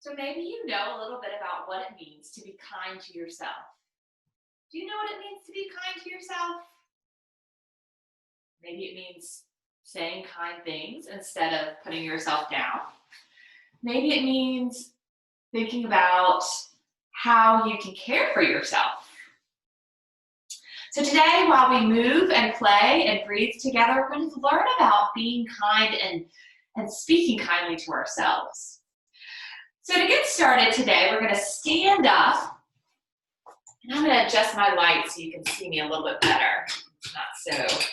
So maybe you know a little bit about what it means to be kind to yourself. Do you know what it means to be kind to yourself? Maybe it means saying kind things instead of putting yourself down. Maybe it means thinking about how you can care for yourself. So today, while we move and play and breathe together, we're going to learn about being kind and speaking kindly to ourselves. So to get started today, we're going to stand up. And I'm going to adjust my light so you can see me a little bit better. It's not so.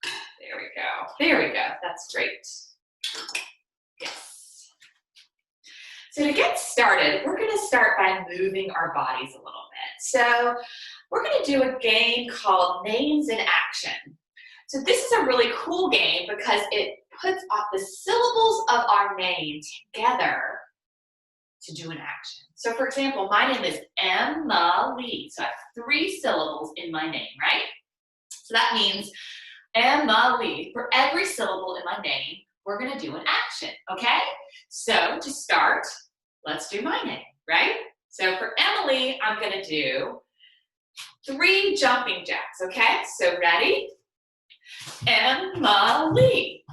There we go. There we go. That's great. Yes. So to get started, we're going to start by moving our bodies a little bit. So we're going to do a game called Names in Action. So this is a really cool game because it puts the syllables of our name together to do an action. So for example, my name is Emily. So I have 3 syllables in my name, right? So that means Emily. For every syllable in my name, we're going to do an action, okay? So to start, let's do my name, right? So for Emily, I'm going to do 3 jumping jacks, okay? So ready? Emily.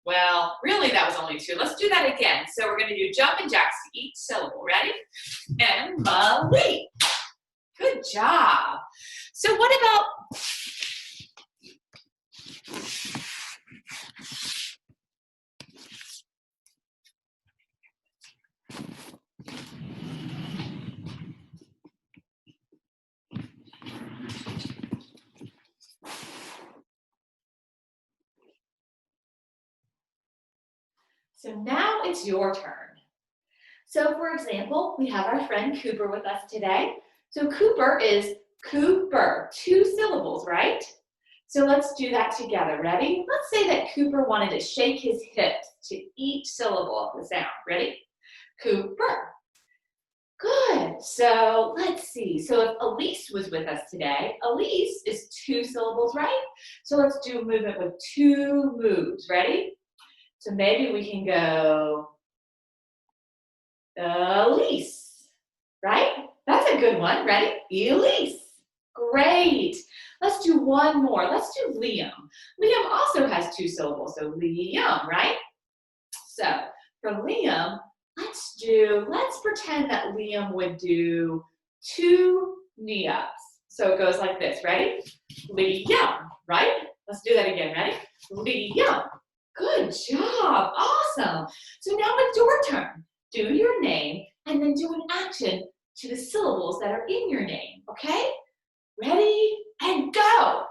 Well, really that was only 2. Let's do that again. So we're going to do jumping jacks to each syllable. Ready? Emily. Good job. So what about So now it's your turn. So for example, we have our friend Cooper with us today. So Cooper is Cooper, 2 syllables, right? So let's do that together. Ready? Let's say that Cooper wanted to shake his hips to each syllable of the sound. Ready? Cooper. Good. So let's see. So if Elise was with us today, Elise is 2 syllables, right? So let's do a movement with 2 moves. Ready? So maybe we can go Elise, right? That's a good one. Ready? Elise. Great. Let's do one more. Let's do Liam. Liam also has 2 syllables, so Liam, right? So for Liam, let's pretend that Liam would do 2 knee-ups. So it goes like this. Ready? Liam, right? Let's do that again. Ready? Liam. Good job. Awesome. So now it's your turn. Do your name and then do an action to the syllables that are in your name. Okay? Ready? And go.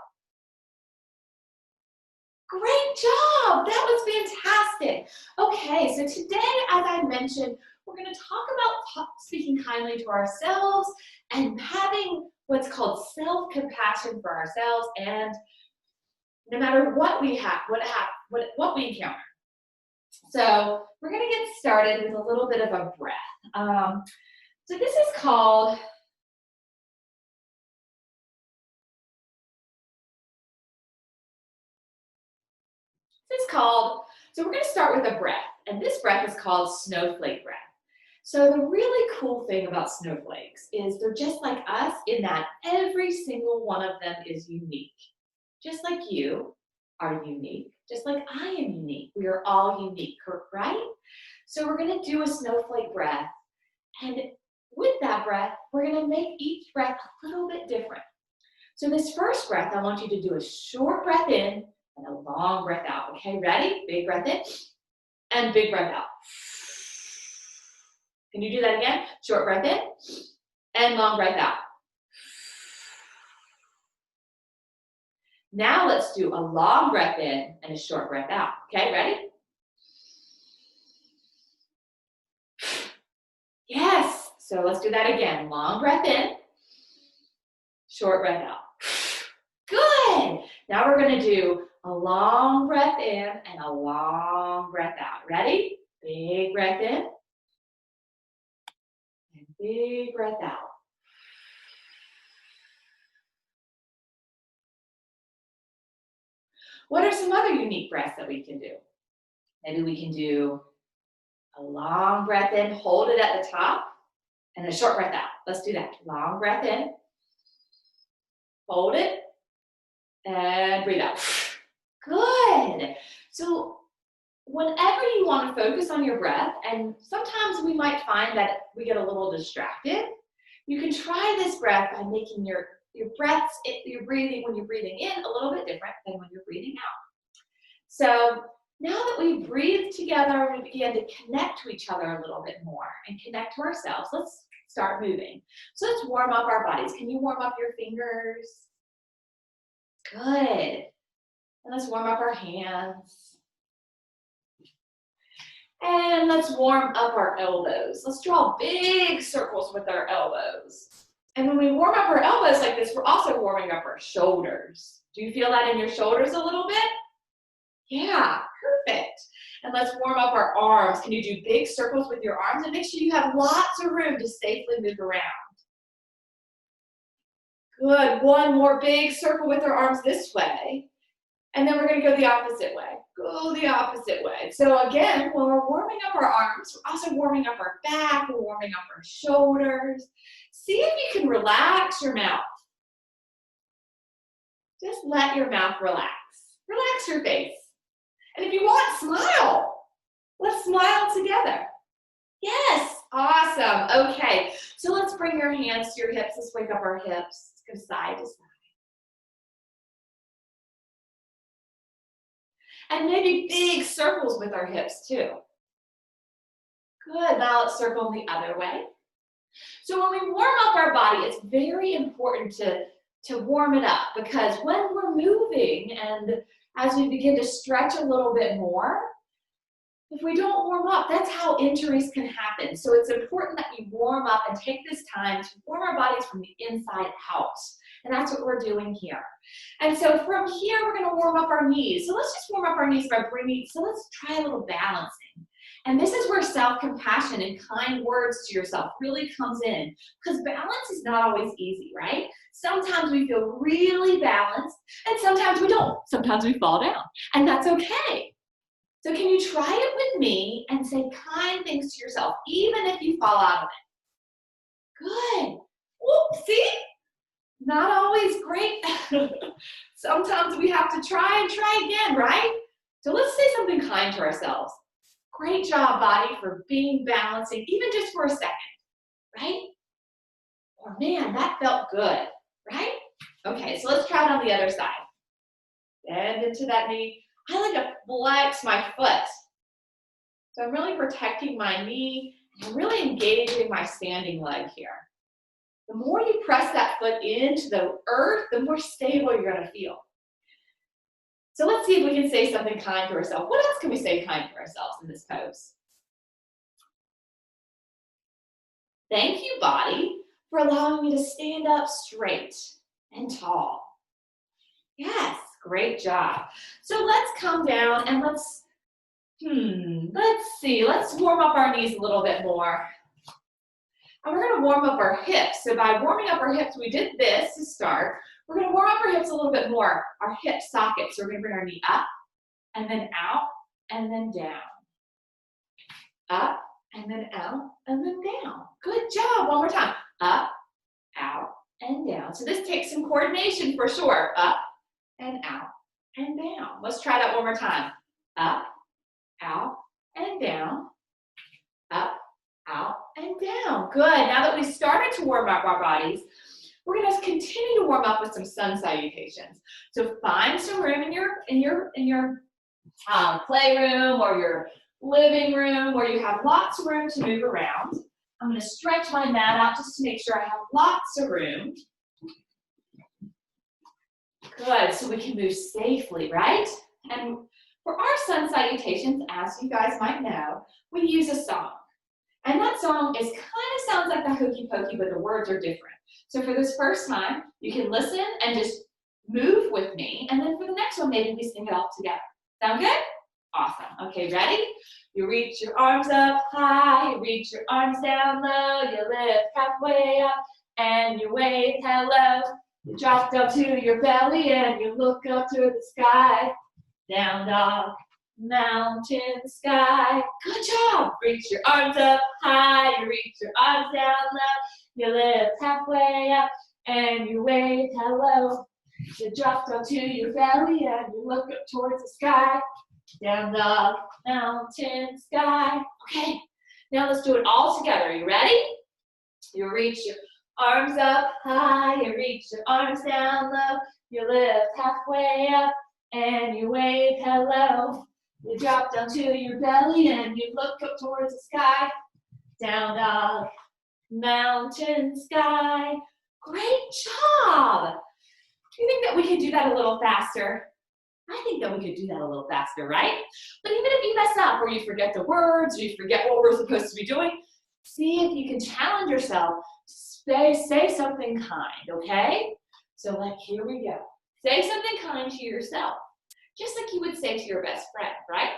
Great job. That was fantastic. Okay, so today, as I mentioned, we're going to talk about speaking kindly to ourselves and having what's called self-compassion for ourselves, and no matter what we have, what we encounter. So we're going to get started with a little bit of a breath. So this is called so we're going to start with a breath, and this breath is called snowflake breath. So the really cool thing about snowflakes is they're just like us in that every single one of them is unique. Just like you are unique, just like I am unique. We are all unique, right? So we're going to do a snowflake breath, and with that breath, we're going to make each breath a little bit different. So this first breath, I want you to do a short breath in and a long breath out. Okay, ready? Big breath in and big breath out. Can you do that again? Short breath in and long breath out. Now let's do a long breath in and a short breath out. Okay, ready? Yes. So let's do that again. Long breath in, short breath out. Good. Now we're going to do a long breath in and a long breath out. Ready? Big breath in and big breath out. What are some other unique breaths that we can do? Maybe we can do A long breath in, hold it at the top, and a short breath out. Let's do that. Long breath in, hold it, and breathe out. Good. So whenever you want to focus on your breath, and sometimes we might find that we get a little distracted, you can try this breath by making your breaths, your breathing, when you're breathing in, a little bit different than when you're breathing out. So now that we breathe together, we begin to connect to each other a little bit more and connect to ourselves. Let's start moving. So let's warm up our bodies. Can you warm up your fingers? Good. And let's warm up our hands. And let's warm up our elbows. Let's draw big circles with our elbows. And when we warm up our elbows like this, we're also warming up our shoulders. Do you feel that in your shoulders a little bit? Yeah, perfect. And let's warm up our arms. Can you do big circles with your arms? And make sure you have lots of room to safely move around. Good. One more big circle with our arms this way. And then we're going to go the opposite way. Go the opposite way. So again, when we're warming up our arms, we're also warming up our back. We're warming up our shoulders. See if you can relax your mouth. Just let your mouth relax. Relax your face. And if you want, smile. Let's smile together. Yes, awesome. Okay, so let's bring your hands to your hips. Let's wake up our hips. Let's go side to side. And maybe big circles with our hips too. Good, now let's circle the other way. So when we warm up our body, it's very important to warm it up, because when we're moving and as we begin to stretch a little bit more, if we don't warm up, that's how injuries can happen. So it's important that we warm up and take this time to warm our bodies from the inside out. And that's what we're doing here. And so from here, we're going to warm up our knees. So let's just warm up our knees by so let's try a little balancing. And this is where self-compassion and kind words to yourself really comes in, because balance is not always easy, right? Sometimes we feel really balanced, and sometimes we don't. Sometimes we fall down, and that's okay. So can you try it with me and say kind things to yourself, even if you fall out of it? Good. Whoop, see? Not always great. Sometimes we have to try again, right? So let's say something kind to ourselves. Great job, body, for being balancing, even just for a second, right? Or man, that felt good, right? Okay, so let's try it on the other side. Bend into that knee. I like to flex my foot. So I'm really protecting my knee. I'm really engaging my standing leg here. The more you press that foot into the earth, the more stable you're going to feel. So let's see if we can say something kind to ourselves. What else can we say kind to ourselves in this pose? Thank you, body, for allowing me to stand up straight and tall. Yes, great job. So let's come down and let's see. Let's warm up our knees a little bit more. And we're going to warm up our hips. So by warming up our hips, we did this to start. We're going to warm up our hips a little bit more, our hip sockets. So we're going to bring our knee up, and then out, and then down. Up, and then out, and then down. Good job. One more time. Up, out, and down. So this takes some coordination for sure. Up, and out, and down. Let's try that one more time. Up, out, and down. Up, out, and down. Good. Now that we started to warm up our bodies, we're going to continue to warm up with some sun salutations. So find some room in your playroom or your living room where you have lots of room to move around. I'm going to stretch my mat out just to make sure I have lots of room. Good. So we can move safely, right? And for our sun salutations, as you guys might know, we use a song. And that song is kind of sounds like the Hokey Pokey, but the words are different. So for this first time, you can listen and just move with me. And then for the next one, maybe we sing it all together. Sound good? Awesome. Okay, ready? You reach your arms up high, you reach your arms down low, you lift halfway up, and you wave hello. You drop down to your belly, and you look up to the sky. Down dog, mountain, sky. Good job. Reach your arms up high, you reach your arms down low. You lift halfway up and you wave hello. You drop down to your belly and you look up towards the sky. Down dog, mountain, sky. Okay, now let's do it all together. Are you ready? You reach your arms up high, you reach your arms down low. You lift halfway up and you wave hello. You drop down to your belly and you look up towards the sky. Down dog, mountain, sky. Great job. Do you think that we could do that a little faster? I think that we could do that a little faster, right? But even if you mess up or you forget the words or you forget what we're supposed to be doing, see if you can challenge yourself to say something kind, okay? So like, here we go. Say something kind to yourself, just like you would say to your best friend, right?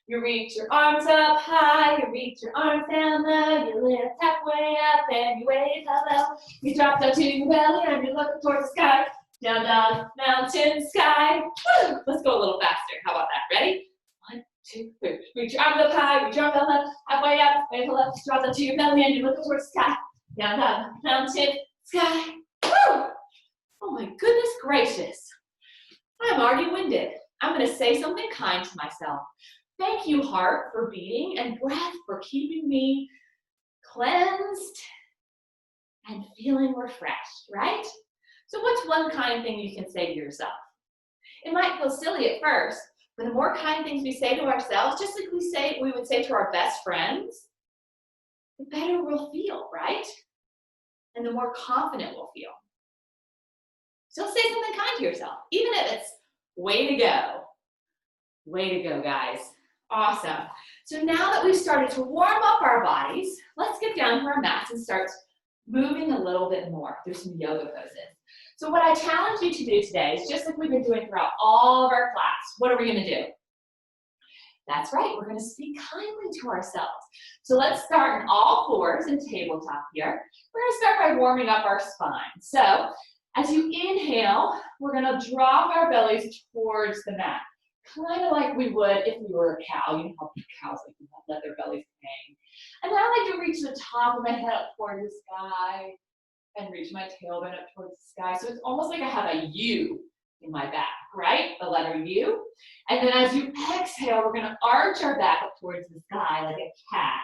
You reach your arms up high, you reach your arms down low, you lift halfway up and you wave hello. You drop down to your belly and you look towards the sky. Down dog, mountain, sky. Woo! Let's go a little faster. How about that? Ready? 1, 2, 3. Reach your arms up high, reach your arms down low, halfway up, wave hello. Drop down to your belly and you look towards the sky. Down dog, mountain, sky. Woo! Oh my goodness gracious. I'm already winded. I'm going to say something kind to myself. Thank you, heart, for beating, and breath for keeping me cleansed and feeling refreshed, right? So what's one kind thing you can say to yourself? It might feel silly at first, but the more kind things we say to ourselves, just like we would say to our best friends, the better we'll feel, right? And the more confident we'll feel. So say something kind to yourself, even if it's way to go. Way to go, guys. Awesome. So now that we've started to warm up our bodies, let's get down to our mats and start moving a little bit more through some yoga poses. So what I challenge you to do today is just like we've been doing throughout all of our class. What are we going to do? That's right. We're going to speak kindly to ourselves. So let's start in all fours in tabletop here. We're going to start by warming up our spine. So as you inhale, we're going to drop our bellies towards the mat. Kind of like we would if we were a cow. You know how cows like to let their bellies hang. And then I like to reach the top of my head up towards the sky and reach my tailbone up towards the sky. So it's almost like I have a U in my back, right? The letter U. And then as you exhale, we're going to arch our back up towards the sky like a cat.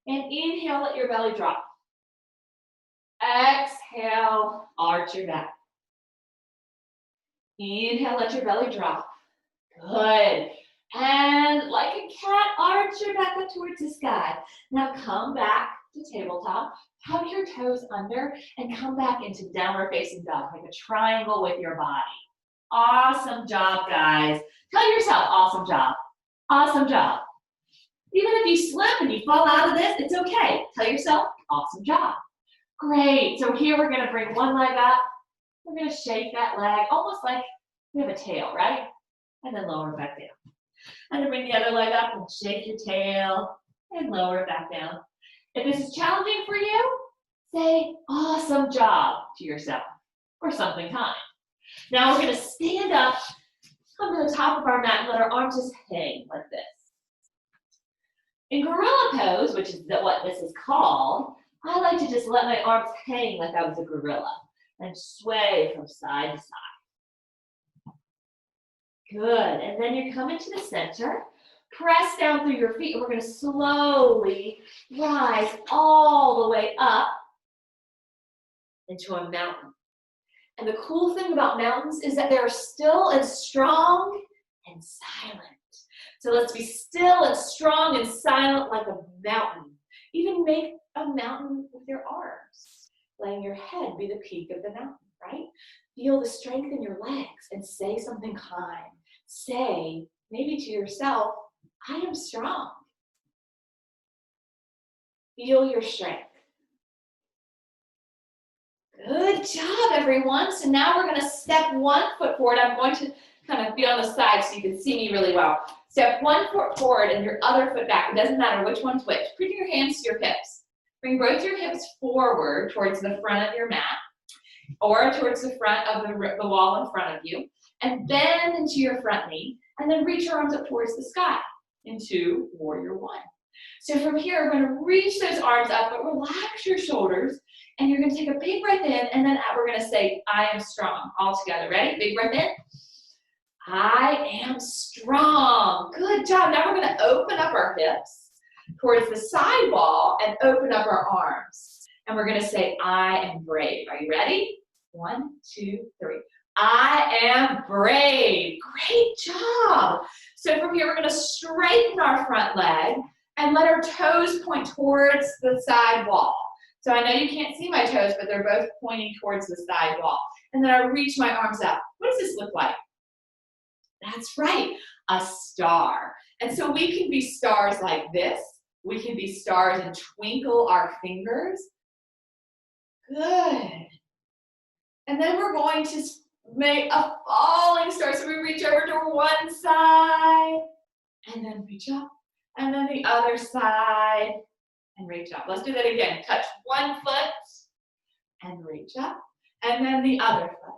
And inhale, let your belly drop. Exhale, arch your back. Inhale, let your belly drop. Good. And like a cat, arch your back up towards the sky. Now come back to tabletop. Tuck your toes under and come back into downward facing dog. Make a triangle with your body. Awesome job, guys. Tell yourself, awesome job. Awesome job. Even if you slip and you fall out of this, it's okay. Tell yourself, awesome job. Great. So here we're going to bring one leg up. We're going to shake that leg, almost like we have a tail, right? And then lower it back down. And then bring the other leg up and shake your tail and lower it back down. If this is challenging for you, say awesome job to yourself or something kind. Now we're going to stand up, come to the top of our mat and let our arms just hang like this. In gorilla pose, which is what this is called, I like to just let my arms hang like I was a gorilla and sway from side to side. Good, and then you're coming to the center. Press down through your feet, and we're going to slowly rise all the way up into a mountain. And the cool thing about mountains is that they're still and strong and silent. So let's be still and strong and silent like a mountain. Even make a mountain with your arms. Letting your head be the peak of the mountain, right? Feel the strength in your legs and say something kind. Say, maybe to yourself, I am strong. Feel your strength. Good job, everyone. So now we're going to step 1 foot forward. I'm going to kind of be on the side so you can see me really well. Step 1 foot forward and your other foot back. It doesn't matter which one's which. Bring your hands to your hips. Bring both your hips forward towards the front of your mat or towards the front of the wall in front of you. And bend into your front knee and then reach your arms up towards the sky into warrior one. So from here, we're going to reach those arms up, but relax your shoulders, and you're going to take a big breath in, and then we're going to say, I am strong, all together. Ready? Big breath in. I am strong. Good job. Now we're going to open up our hips towards the side wall and open up our arms. And we're going to say, I am brave. Are you ready? 1, 2, 3. I am brave. Great job. So from here, we're going to straighten our front leg and let our toes point towards the side wall. So I know you can't see my toes, but they're both pointing towards the side wall. And then I reach my arms up. What does this look like? That's right, a star. And so we can be stars like this. We can be stars and twinkle our fingers. Good. And then we're going to make a falling star. So we reach over to one side and then reach up. And then the other side and reach up. Let's do that again. Touch one foot and reach up. And then the other foot.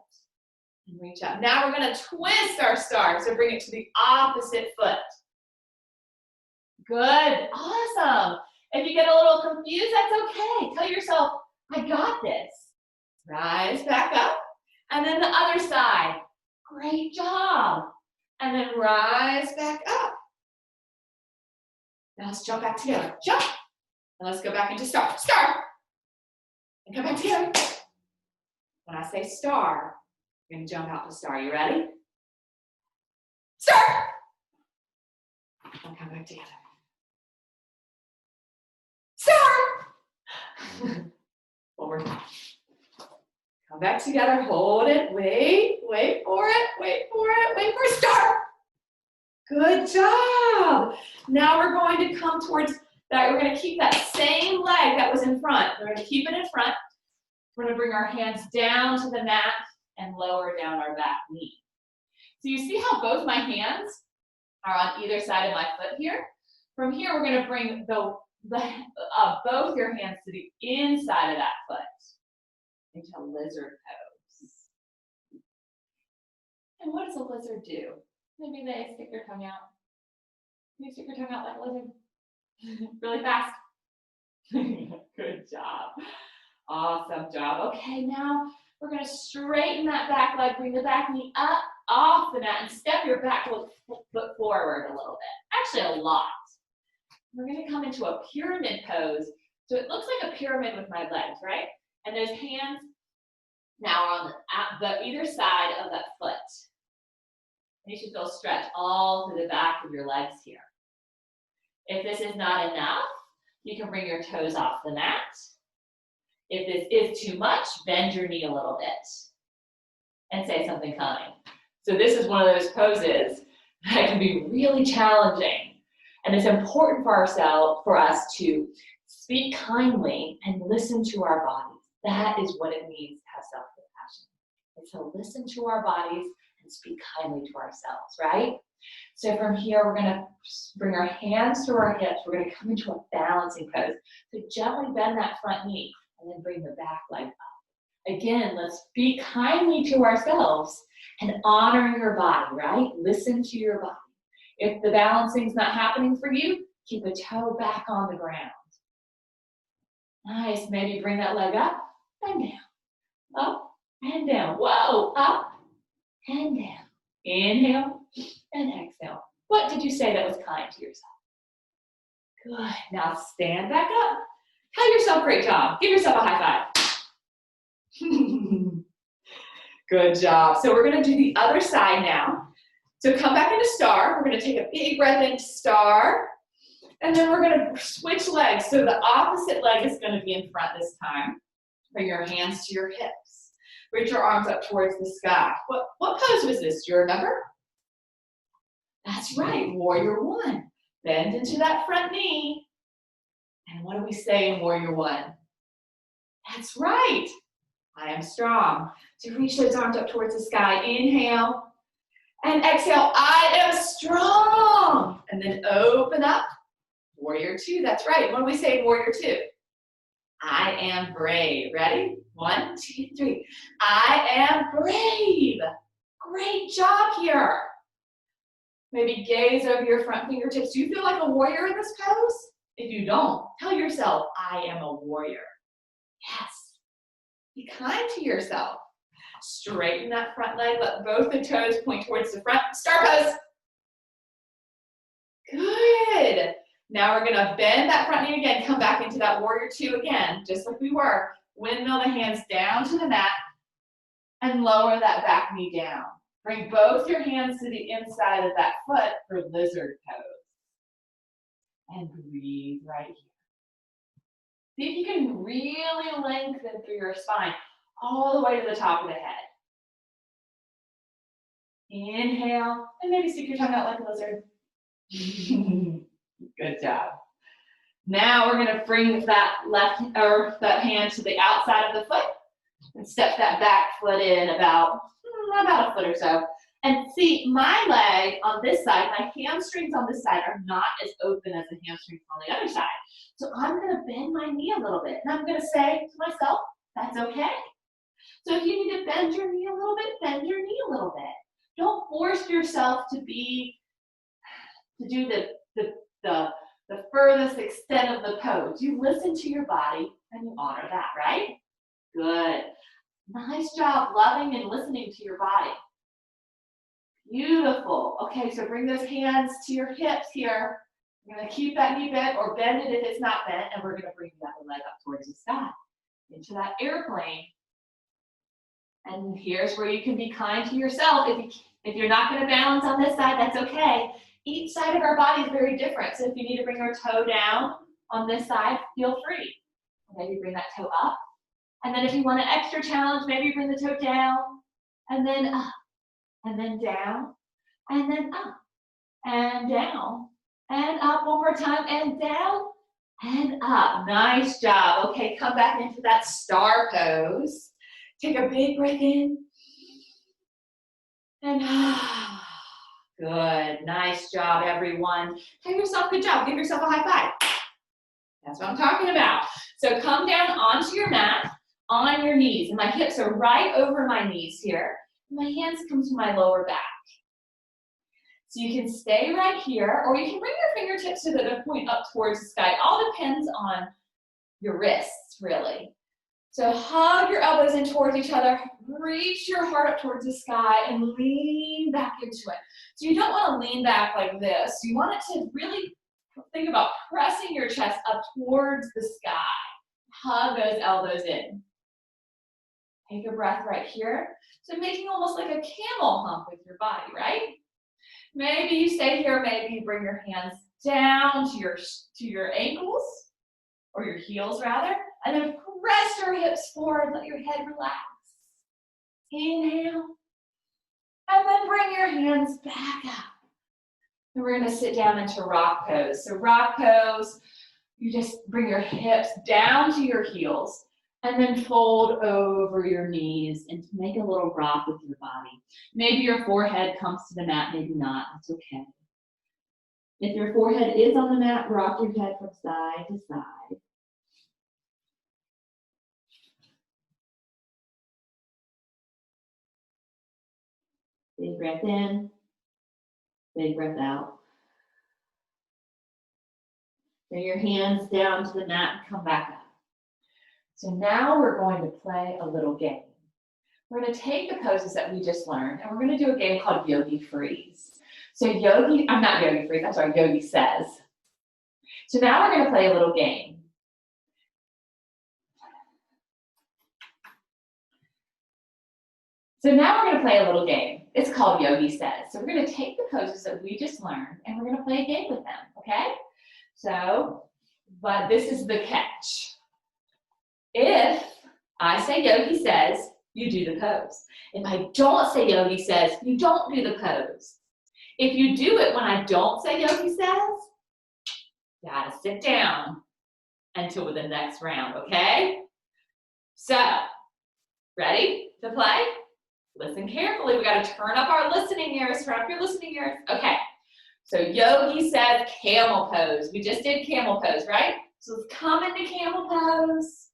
And reach up. Now we're going to twist our star. So bring it to the opposite foot. Good. Awesome. If you get a little confused, that's okay. Tell yourself, I got this. Rise back up. And then the other side. Great job. And then rise back up. Now let's jump back together. Jump. And let's go back into star. Star. And come back together. When I say star, you're going to jump out to star. You ready? Star! And come back together. Star! One more time. Come back together. Hold it. Wait for it. Wait for it. Wait for it. Star! Good job. Now we're going to come towards that. We're going to keep that same leg that was in front. We're going to keep it in front. We're going to bring our hands down to the mat and lower down our back knee. So you see how both my hands are on either side of my foot here? From here, we're going to bring both your hands to the inside of that foot into lizard pose. And what does a lizard do? Maybe they stick their tongue out. Can you stick your tongue out like a lizard? Really fast. Good job. Awesome job. Okay, now we're going to straighten that back leg, bring the back knee up off the mat, and step your back foot forward a little bit. Actually, a lot. We're going to come into a pyramid pose. So it looks like a pyramid with my legs, right? And those hands now are on either side of that foot. You should feel stretch all through the back of your legs here. If this is not enough, you can bring your toes off the mat. If this is too much, bend your knee a little bit and say something kind. So this is one of those poses that can be really challenging. And it's important for us to speak kindly and listen to our bodies. That is what it means to have self-compassion. It's to listen to our bodies and speak kindly to ourselves, right? So from here, we're going to bring our hands to our hips. We're going to come into a balancing pose. So gently bend that front knee and then bring the back leg up. Again, let's speak kindly to ourselves and honor your body, right? Listen to your body. If the balancing's not happening for you, keep a toe back on the ground. Nice. Maybe bring that leg up and down. Up and down. Whoa. Up and down. Inhale and exhale. What did you say that was kind to yourself? Good. Now stand back up. Tell yourself great job. Give yourself a high five. Good job. So we're going to do the other side now. So come back into star. We're going to take a big breath into star. And then we're going to switch legs. So the opposite leg is going to be in front this time. Bring your hands to your hips. Reach your arms up towards the sky. What pose was this? Do you remember? That's right, warrior one. Bend into that front knee. And what do we say in warrior one? That's right. I am strong. So reach those arms up towards the sky. Inhale. And exhale, I am strong. And then open up. Warrior two, that's right. What do we say in warrior two? I am brave. Ready? 1, 2, 3. I am brave. Great job here. Maybe gaze over your front fingertips. Do you feel like a warrior in this pose? If you don't, tell yourself, I am a warrior. Yes. Be kind to yourself. Straighten that front leg. Let both the toes point towards the front. Star pose. Good. Now we're going to bend that front knee again. Come back into that warrior two again, just like we were. Windmill the hands down to the mat and lower that back knee down. Bring both your hands to the inside of that foot for lizard pose. And breathe right here. See if you can really lengthen through your spine all the way to the top of the head. Inhale, and maybe stick your tongue out like a lizard. Good job. Now we're going to bring that that hand to the outside of the foot and step that back foot in about a foot or so. And see, my leg on this side, my hamstrings on this side are not as open as the hamstrings on the other side. So I'm going to bend my knee a little bit. And I'm going to say to myself, that's okay. So if you need to bend your knee a little bit, bend your knee a little bit. Don't force yourself to do the furthest extent of the pose. You listen to your body and you honor that, right? Good. Nice job loving and listening to your body. Beautiful. Okay, so bring those hands to your hips here. You're going to keep that knee bent or bend it if it's not bent, and we're going to bring the other leg up towards the sky, into that airplane. And here's where you can be kind to yourself. If you're not going to balance on this side, that's okay. Each side of our body is very different. So if you need to bring your toe down on this side, feel free. Maybe bring that toe up. And then if you want an extra challenge, maybe bring the toe down and then up. And then down, and then up, and down, and up one more time, and down, and up. Nice job. Okay, come back into that star pose. Take a big breath in, and good. Nice job, everyone. Tell yourself good job. Give yourself a high five. That's what I'm talking about. So come down onto your mat, on your knees, and my hips are right over my knees here. My hands come to my lower back. So you can stay right here, or you can bring your fingertips so that they point up towards the sky. It all depends on your wrists, really. So hug your elbows in towards each other, reach your heart up towards the sky, and lean back into it. So you don't want to lean back like this. You want it to really think about pressing your chest up towards the sky. Hug those elbows in. Take a breath right here. So making almost like a camel hump with your body, right? Maybe you stay here, maybe you bring your hands down to your ankles, or your heels rather, and then press your hips forward, let your head relax. Inhale, and then bring your hands back up. And we're gonna sit down into rock pose. So rock pose, you just bring your hips down to your heels, and then fold over your knees and make a little rock with your body. Maybe your forehead comes to the mat, maybe not, that's okay. If your forehead is on the mat, rock your head from side to side. Big breath in, big breath out. Bring your hands down to the mat and come back up. So now we're going to play a little game. We're going to take the poses that we just learned, and we're going to do a game called Yogi Freeze. So Yogi Says. So now we're going to play a little game. It's called Yogi Says. So we're going to take the poses that we just learned, and we're going to play a game with them, okay? So, but this is the catch. If I say Yogi Says, you do the pose. If I don't say Yogi Says, you don't do the pose. If you do it when I don't say Yogi Says, you gotta sit down until the next round, okay? So, ready to play? Listen carefully. We gotta turn up our listening ears. Turn up your listening ears. Okay. So Yogi Says camel pose. We just did camel pose, right? So let's come into camel pose.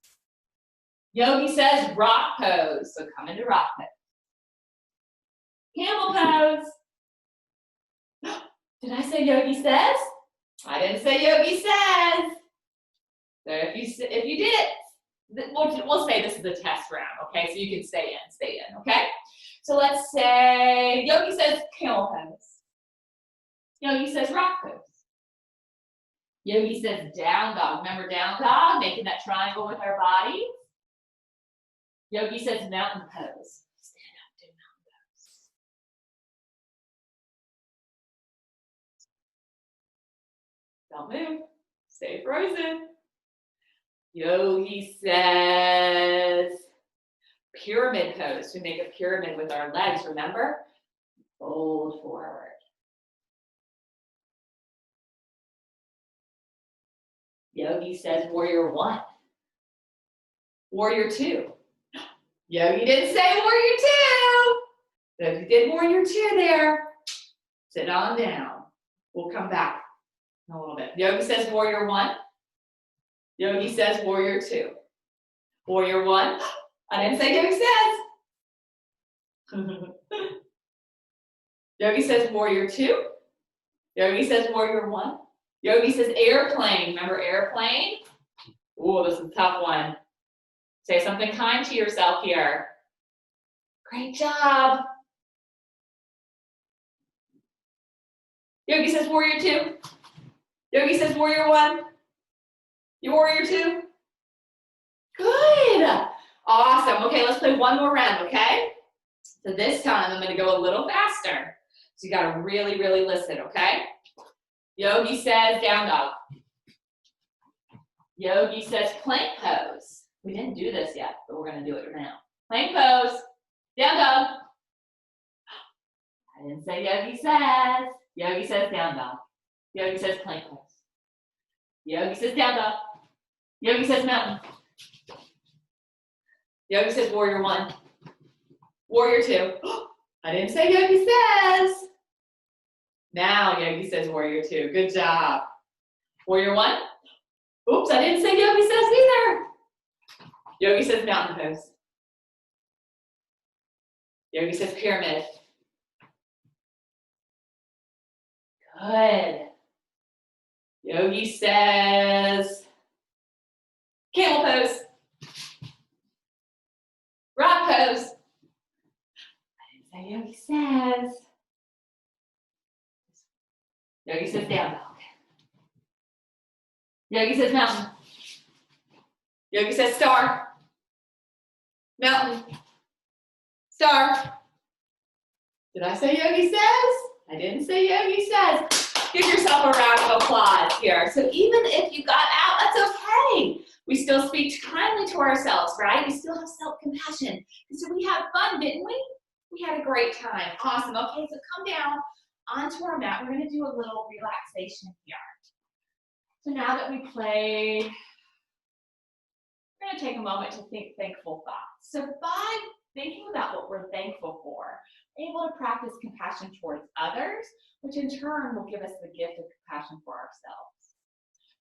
Yogi Says rock pose. So come into rock pose. Camel pose. Did I say Yogi says? I didn't say Yogi says. So if you did, we'll say this is a test round, okay? So you can stay in, okay? So let's say Yogi says camel pose. Yogi says rock pose. Yogi says down dog. Remember down dog, making that triangle with our bodies. Yogi says mountain pose. Stand up, do mountain pose. Don't move. Stay frozen. Yogi says pyramid pose. We make a pyramid with our legs, remember? Fold forward. Yogi says warrior one. Warrior two. Yogi didn't say warrior two. Yogi did warrior two there. Sit on down. We'll come back in a little bit. Yogi says warrior one. Yogi says warrior two. Warrior one. I didn't say Yogi says. Yogi says warrior two. Yogi says warrior one. Yogi says airplane. Remember airplane? Ooh, this is a tough one. Say something kind to yourself here. Great job. Yogi says warrior two. Yogi says warrior one. You warrior two. Good. Awesome. Okay, let's play one more round, okay? So this time I'm going to go a little faster. So you got to really, really listen, okay? Yogi says down dog. Yogi says plank pose. We didn't do this yet, but we're going to do it now. Plank pose. Down dog. I didn't say Yogi says. Yogi says down dog. Yogi says plank pose. Yogi says down dog. Yogi says mountain. Yogi says warrior one. Warrior two. I didn't say Yogi says. Now Yogi says warrior two. Good job. Warrior one. Oops, I didn't say Yogi says either. Yogi says mountain pose. Yogi says pyramid. Good. Yogi says camel pose. Rock pose. I didn't say Yogi says. Yogi says down dog. Yogi says mountain. Yogi says star. Mountain. Star. Did I say Yogi says? I didn't say Yogi says. Give yourself a round of applause here. So even if you got out, that's okay. We still speak kindly to ourselves, right? We still have self-compassion. So we had fun, didn't we? We had a great time. Awesome. Okay, so come down onto our mat. We're going to do a little relaxation here. So now that we played, we're going to take a moment to think thankful thoughts. So by thinking about what we're thankful for, we're able to practice compassion towards others, which in turn will give us the gift of compassion for ourselves.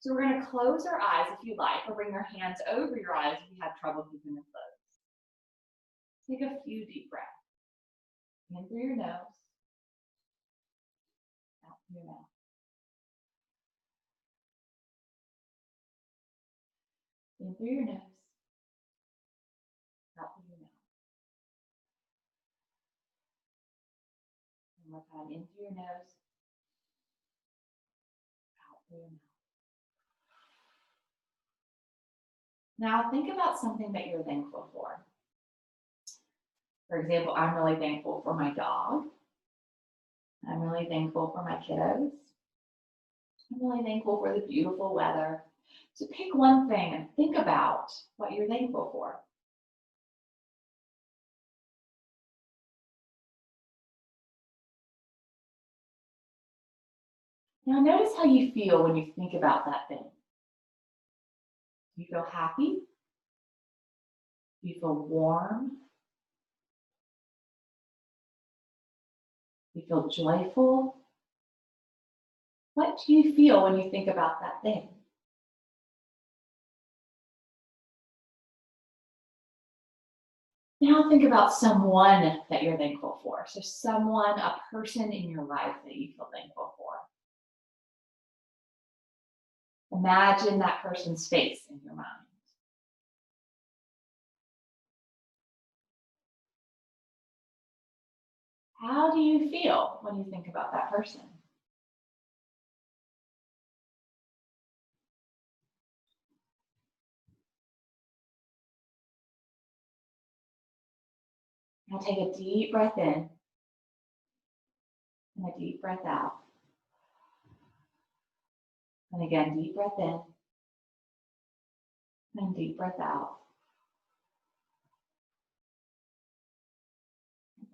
So we're going to close our eyes if you like, or bring your hands over your eyes if you have trouble keeping them closed. Take a few deep breaths. In through your nose, out through your mouth. In through your nose, out through your mouth. One more time, in through your nose, out through your mouth. Now think about something that you're thankful for. For example, I'm really thankful for my dog. I'm really thankful for my kiddos. I'm really thankful for the beautiful weather. So pick one thing and think about what you're thankful for. Now notice how you feel when you think about that thing. Do you feel happy? Do you feel warm? Do you feel joyful? What do you feel when you think about that thing? Now think about someone that you're thankful for. So someone, a person in your life that you feel thankful for. Imagine that person's face in your mind. How do you feel when you think about that person? Now take a deep breath in and a deep breath out. And again, deep breath in and deep breath out.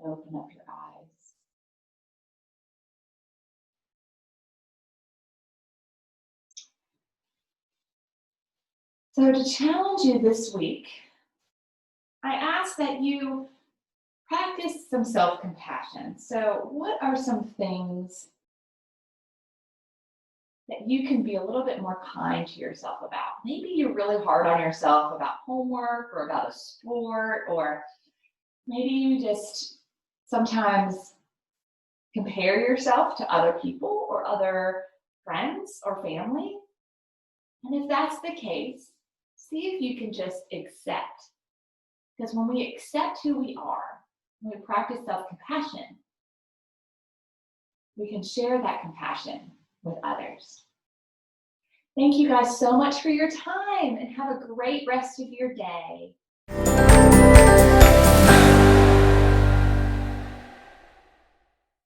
And open up your eyes. So to challenge you this week, I ask that you practice some self-compassion. So what are some things that you can be a little bit more kind to yourself about? Maybe you're really hard on yourself about homework or about a sport, or maybe you just sometimes compare yourself to other people or other friends or family. And if that's the case, see if you can just accept. Because when we accept who we are, when we practice self-compassion, we can share that compassion with others. Thank you guys so much for your time, and have a great rest of your day.